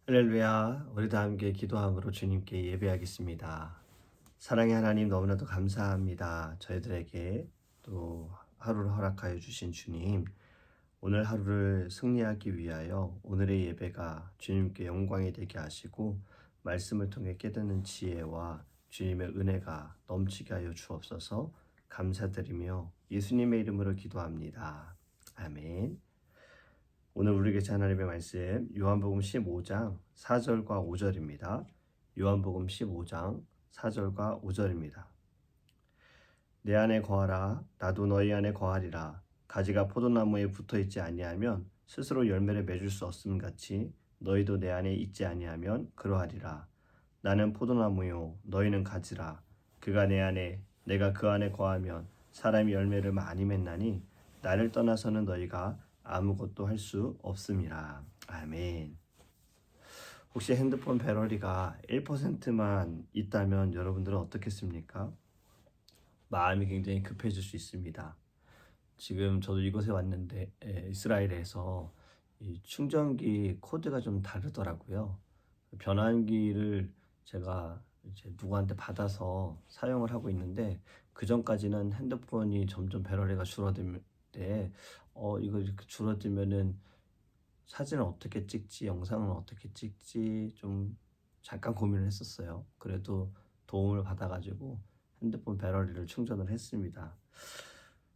할렐루야. 우리 다 함께 기도함으로 주님께 예배하겠습니다. 사랑의 하나님, 너무나도 감사합니다. 저희들에게 또 하루를 허락하여 주신 주님, 오늘 하루를 승리하기 위하여 오늘의 예배가 주님께 영광이 되게 하시고 말씀을 통해 깨닫는 지혜와 주님의 은혜가 넘치게 하여 주옵소서. 감사드리며 예수님의 이름으로 기도합니다. 아멘. 오늘 우리에게 하나님의 말씀 요한복음 15장 4절과 5절입니다. 요한복음 15장 4절과 5절입니다. 내 안에 거하라, 나도 너희 안에 거하리라. 가지가 포도나무에 붙어있지 아니하면 스스로 열매를 맺을 수 없음 같이 너희도 내 안에 있지 아니하면 그러하리라. 나는 포도나무요 너희는 가지라. 그가 내 안에 내가 그 안에 거하면 사람이 열매를 많이 맺나니 나를 떠나서는 너희가 아무것도 할 수 없음이라. 아멘. 혹시 핸드폰 배터리가 1%만 있다면 여러분들은 어떻겠습니까? 마음이 굉장히 급해질 수 있습니다. 지금 저도 이곳에 왔는데 이스라엘에서 이 충전기 코드가 좀 다르더라고요. 변환기를 제가 이제 누구한테 받아서 사용을 하고 있는데, 그 전까지는 핸드폰이 점점 배터리가 줄어들 때 이거 이렇게 줄어들면은 사진을 어떻게 찍지, 영상은 어떻게 찍지 좀 잠깐 고민을 했었어요. 그래도 도움을 받아가지고 핸드폰 배터리를 충전을 했습니다.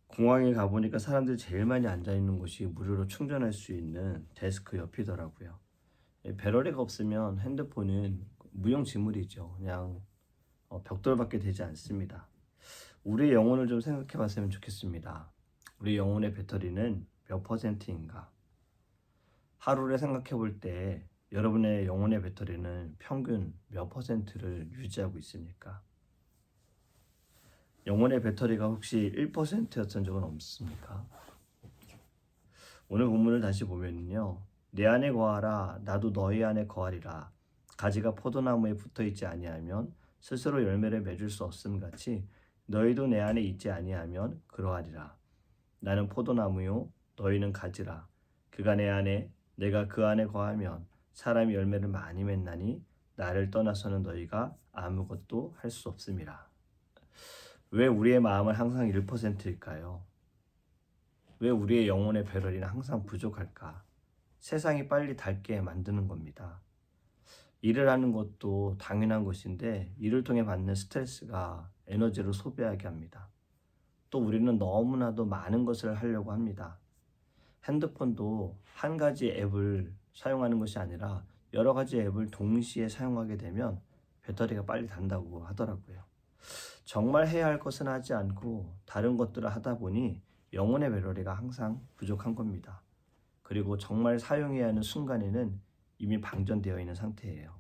공항에 가보니까 사람들이 제일 많이 앉아있는 곳이 무료로 충전할 수 있는 데스크 옆이더라고요. 배터리가 없으면 핸드폰은 무용지물이죠. 그냥 벽돌밖에 되지 않습니다. 우리의 영혼을 좀 생각해 봤으면 좋겠습니다. 우리 영혼의 배터리는 몇 퍼센트인가? 하루를 생각해 볼 때 여러분의 영혼의 배터리는 평균 몇 퍼센트를 유지하고 있습니까? 영혼의 배터리가 혹시 1%였던 적은 없습니까? 오늘 본문을 다시 보면요, 내 안에 거하라, 나도 너희 안에 거하리라. 가지가 포도나무에 붙어있지 아니하면 스스로 열매를 맺을 수 없음 같이 너희도 내 안에 있지 아니하면 그러하리라. 나는 포도나무요 너희는 가지라. 그가 내 안에 내가 그 안에 거하면 사람이 열매를 많이 맺나니 나를 떠나서는 너희가 아무것도 할 수 없음이라. 왜 우리의 마음은 항상 1%일까요? 왜 우리의 영혼의 배럴이는 항상 부족할까? 세상이 빨리 닳게 만드는 겁니다. 일을 하는 것도 당연한 것인데 일을 통해 받는 스트레스가 에너지를 소비하게 합니다. 또 우리는 너무나도 많은 것을 하려고 합니다. 핸드폰도 한 가지 앱을 사용하는 것이 아니라 여러 가지 앱을 동시에 사용하게 되면 배터리가 빨리 닳다고 하더라고요. 정말 해야 할 것은 하지 않고 다른 것들을 하다 보니 영혼의 배터리가 항상 부족한 겁니다. 그리고 정말 사용해야 하는 순간에는 이미 방전되어 있는 상태예요.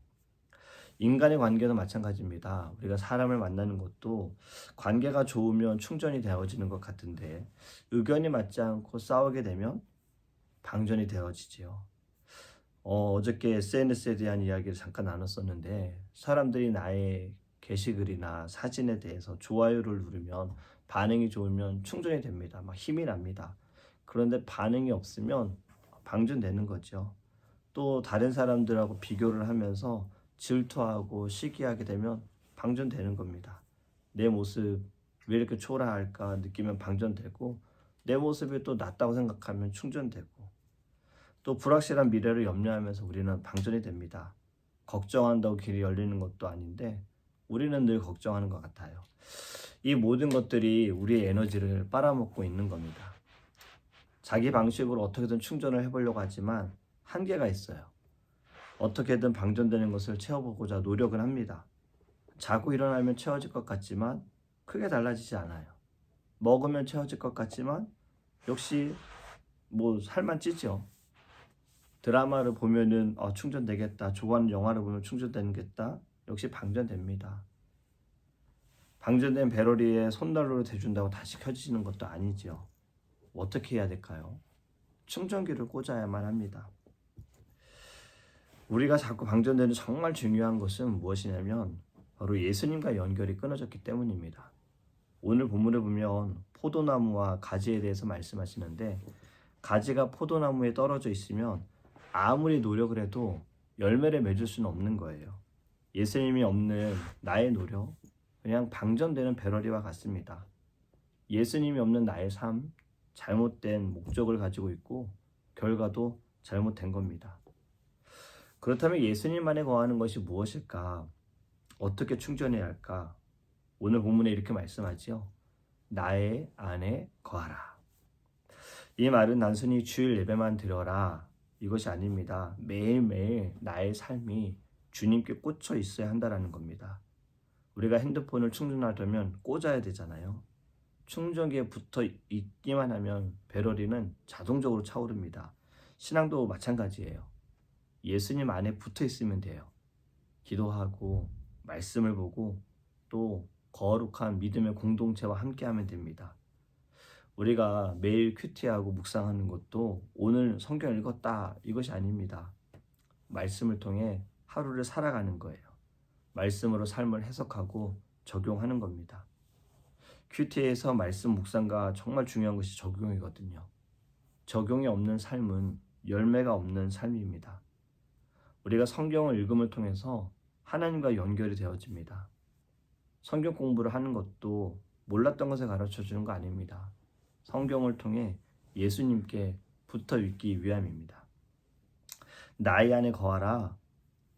인간의 관계도 마찬가지입니다. 우리가 사람을 만나는 것도 관계가 좋으면 충전이 되어지는 것 같은데 의견이 맞지 않고 싸우게 되면 방전이 되어지지요. 어저께 SNS에 대한 이야기를 잠깐 나눴었는데, 사람들이 나의 게시글이나 사진에 대해서 좋아요를 누르면 반응이 좋으면 충전이 됩니다. 막 힘이 납니다. 그런데 반응이 없으면 방전되는 거죠. 또 다른 사람들하고 비교를 하면서 질투하고 시기하게 되면 방전되는 겁니다. 내 모습 왜 이렇게 초라할까 느끼면 방전되고, 내 모습이 또 낫다고 생각하면 충전되고, 또 불확실한 미래를 염려하면서 우리는 방전이 됩니다. 걱정한다고 길이 열리는 것도 아닌데 우리는 늘 걱정하는 것 같아요. 이 모든 것들이 우리의 에너지를 빨아먹고 있는 겁니다. 자기 방식으로 어떻게든 충전을 해보려고 하지만 한계가 있어요. 어떻게든 방전되는 것을 채워보고자 노력은 합니다. 자고 일어나면 채워질 것 같지만 크게 달라지지 않아요. 먹으면 채워질 것 같지만 역시 살만 찌죠. 드라마를 보면은 충전되겠다, 좋아하는 영화를 보면 충전되겠다, 역시 방전됩니다. 방전된 배터리에 손난로를 대준다고 다시 켜지는 것도 아니죠. 어떻게 해야 될까요? 충전기를 꽂아야만 합니다. 우리가 자꾸 방전되는 정말 중요한 것은 무엇이냐면 바로 예수님과 연결이 끊어졌기 때문입니다. 오늘 본문을 보면 포도나무와 가지에 대해서 말씀하시는데, 가지가 포도나무에 떨어져 있으면 아무리 노력을 해도 열매를 맺을 수는 없는 거예요. 예수님이 없는 나의 노력, 그냥 방전되는 배럴이와 같습니다. 예수님이 없는 나의 삶, 잘못된 목적을 가지고 있고 결과도 잘못된 겁니다. 그렇다면 예수님 안에 거하는 것이 무엇일까? 어떻게 충전해야 할까? 오늘 본문에 이렇게 말씀하지요. 나의 안에 거하라. 이 말은 단순히 주일 예배만 드려라 이것이 아닙니다. 매일매일 나의 삶이 주님께 꽂혀 있어야 한다는 겁니다. 우리가 핸드폰을 충전하려면 꽂아야 되잖아요. 충전기에 붙어 있기만 하면 배터리는 자동적으로 차오릅니다. 신앙도 마찬가지예요. 예수님 안에 붙어 있으면 돼요. 기도하고 말씀을 보고 또 거룩한 믿음의 공동체와 함께하면 됩니다. 우리가 매일 큐티하고 묵상하는 것도 오늘 성경 읽었다 이것이 아닙니다. 말씀을 통해 하루를 살아가는 거예요. 말씀으로 삶을 해석하고 적용하는 겁니다. 큐티에서 말씀 묵상과 정말 중요한 것이 적용이거든요. 적용이 없는 삶은 열매가 없는 삶입니다. 우리가 성경을 읽음을 통해서 하나님과 연결이 되어집니다. 성경 공부를 하는 것도 몰랐던 것을 가르쳐 주는 거 아닙니다. 성경을 통해 예수님께 붙어 있기 위함입니다. 나의 안에 거하라.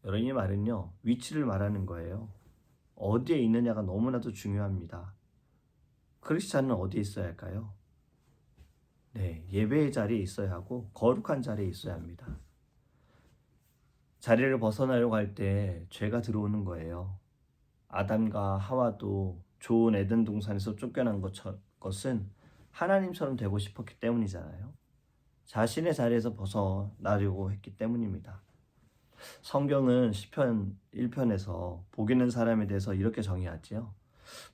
여러분 이 말은요. 위치를 말하는 거예요. 어디에 있느냐가 너무나도 중요합니다. 크리스찬은 어디에 있어야 할까요? 네, 예배의 자리에 있어야 하고 거룩한 자리에 있어야 합니다. 자리를 벗어나려고 할 때 죄가 들어오는 거예요. 아담과 하와도 좋은 에덴 동산에서 쫓겨난 것은 하나님처럼 되고 싶었기 때문이잖아요. 자신의 자리에서 벗어나려고 했기 때문입니다. 성경은 시편 1편에서 복 있는 사람에 대해서 이렇게 정의하지요.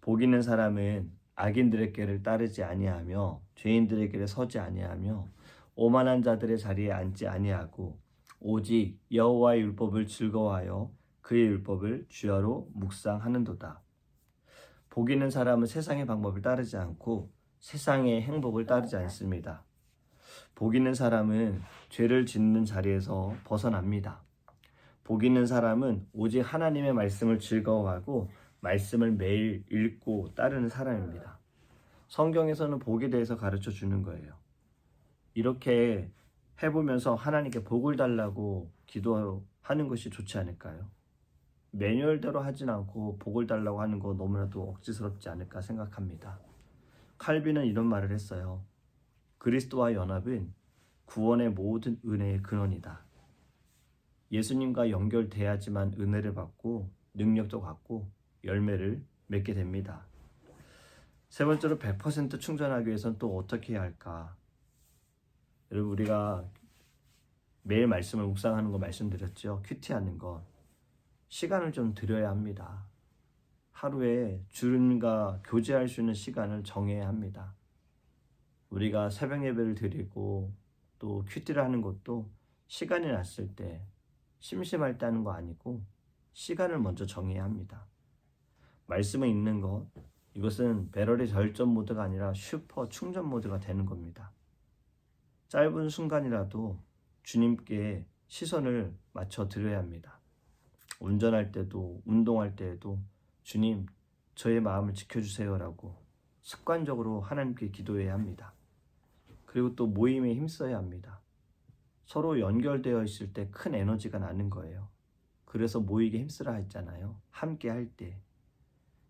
복 있는 사람은 악인들의 길을 따르지 아니하며 죄인들의 길에 서지 아니하며 오만한 자들의 자리에 앉지 아니하고 오직 여호와의 율법을 즐거워하여 그의 율법을 주야로 묵상하는도다. 복 있는 사람은 세상의 방법을 따르지 않고 세상의 행복을 따르지 않습니다. 복 있는 사람은 죄를 짓는 자리에서 벗어납니다. 복 있는 사람은 오직 하나님의 말씀을 즐거워하고 말씀을 매일 읽고 따르는 사람입니다. 성경에서는 복에 대해서 가르쳐 주는 거예요. 이렇게 해보면서 하나님께 복을 달라고 기도하는 것이 좋지 않을까요? 매뉴얼대로 하진 않고 복을 달라고 하는 거 너무나도 억지스럽지 않을까 생각합니다. 칼빈은 이런 말을 했어요. 그리스도와 연합은 구원의 모든 은혜의 근원이다. 예수님과 연결돼야지만 은혜를 받고 능력도 갖고 열매를 맺게 됩니다. 세 번째로 100% 충전하기 위해서는 또 어떻게 해야 할까? 여러분 우리가 매일 말씀을 묵상하는 거 말씀드렸죠. 큐티하는 거. 시간을 좀 들여야 합니다. 하루에 주님과 교제할 수 있는 시간을 정해야 합니다. 우리가 새벽 예배를 드리고 또 큐티를 하는 것도 시간이 났을 때 심심할 때 하는 거 아니고 시간을 먼저 정해야 합니다. 말씀을 읽는 것, 이것은 배럴의 절전 모드가 아니라 슈퍼 충전 모드가 되는 겁니다. 짧은 순간이라도 주님께 시선을 맞춰 드려야 합니다. 운전할 때도 운동할 때에도 주님 저의 마음을 지켜주세요라고 습관적으로 하나님께 기도해야 합니다. 그리고 또 모임에 힘써야 합니다. 서로 연결되어 있을 때 큰 에너지가 나는 거예요. 그래서 모이게 힘쓰라 했잖아요. 함께 할 때.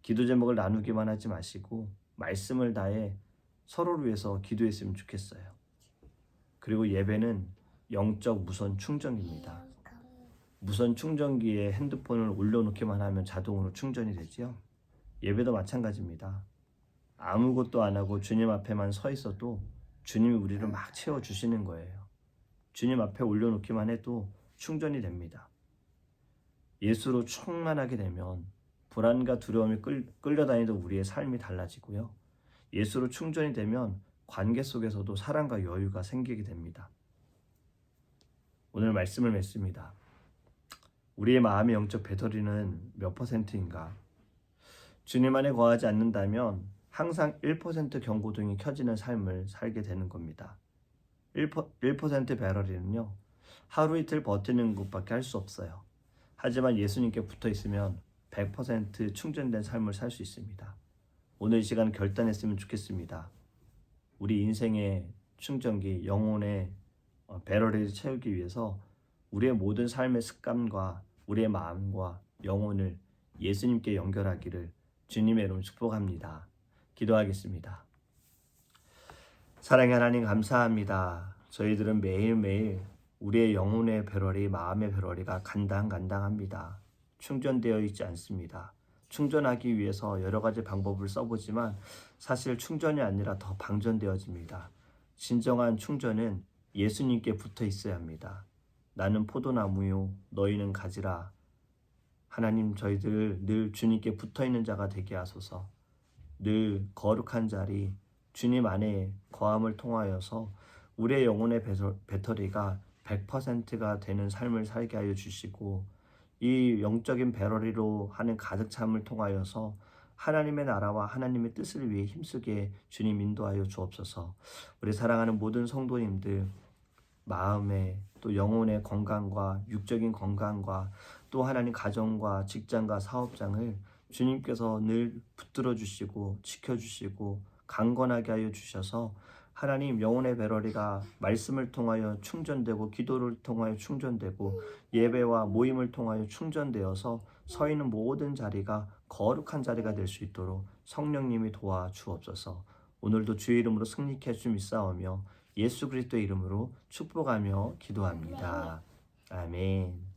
기도 제목을 나누기만 하지 마시고 말씀을 다해 서로를 위해서 기도했으면 좋겠어요. 그리고 예배는 영적 무선 충전기입니다. 무선 충전기에 핸드폰을 올려놓기만 하면 자동으로 충전이 되지요. 예배도 마찬가지입니다. 아무것도 안 하고 주님 앞에만 서 있어도 주님이 우리를 막 채워주시는 거예요. 주님 앞에 올려놓기만 해도 충전이 됩니다. 예수로 충만하게 되면 불안과 두려움이 끌려다니던 우리의 삶이 달라지고요. 예수로 충전이 되면 관계 속에서도 사랑과 여유가 생기게 됩니다. 오늘 말씀을 맺습니다. 우리의 마음의 영적 배터리는 몇 %인가? 주님 안에 거하지 않는다면 항상 1% 경고등이 켜지는 삶을 살게 되는 겁니다. 1% 배터리는요. 하루 이틀 버티는 것밖에 할 수 없어요. 하지만 예수님께 붙어 있으면 100% 충전된 삶을 살 수 있습니다. 오늘 이 시간 결단했으면 좋겠습니다. 우리 인생의 충전기, 영혼의 배럴을 채우기 위해서 우리의 모든 삶의 습관과 우리의 마음과 영혼을 예수님께 연결하기를 주님의 이름으로 축복합니다. 기도하겠습니다. 사랑의 하나님 감사합니다. 저희들은 매일매일 우리의 영혼의 배럴이, 마음의 배럴이가 간당간당합니다. 충전되어 있지 않습니다. 충전하기 위해서 여러 가지 방법을 써보지만 사실 충전이 아니라 더 방전되어집니다. 진정한 충전은 예수님께 붙어 있어야 합니다. 나는 포도나무요 너희는 가지라. 하나님, 저희들 늘 주님께 붙어 있는 자가 되게 하소서. 늘 거룩한 자리, 주님 안에 거함을 통하여서 우리의 영혼의 배터리가 100%가 되는 삶을 살게 하여 주시고, 이 영적인 배터리로 하는 가득 참을 통하여서 하나님의 나라와 하나님의 뜻을 위해 힘쓰게 주님 인도하여 주옵소서. 우리 사랑하는 모든 성도님들 마음의 또 영혼의 건강과 육적인 건강과 또 하나님 가정과 직장과 사업장을 주님께서 늘 붙들어 주시고 지켜주시고 강건하게 하여 주셔서 하나님 영혼의 배럴이가 말씀을 통하여 충전되고 기도를 통하여 충전되고 예배와 모임을 통하여 충전되어서 서 있는 모든 자리가 거룩한 자리가 될 수 있도록 성령님이 도와주옵소서. 오늘도 주의 이름으로 승리케 해 주 믿사오며 예수 그리스도의 이름으로 축복하며 기도합니다. 아멘.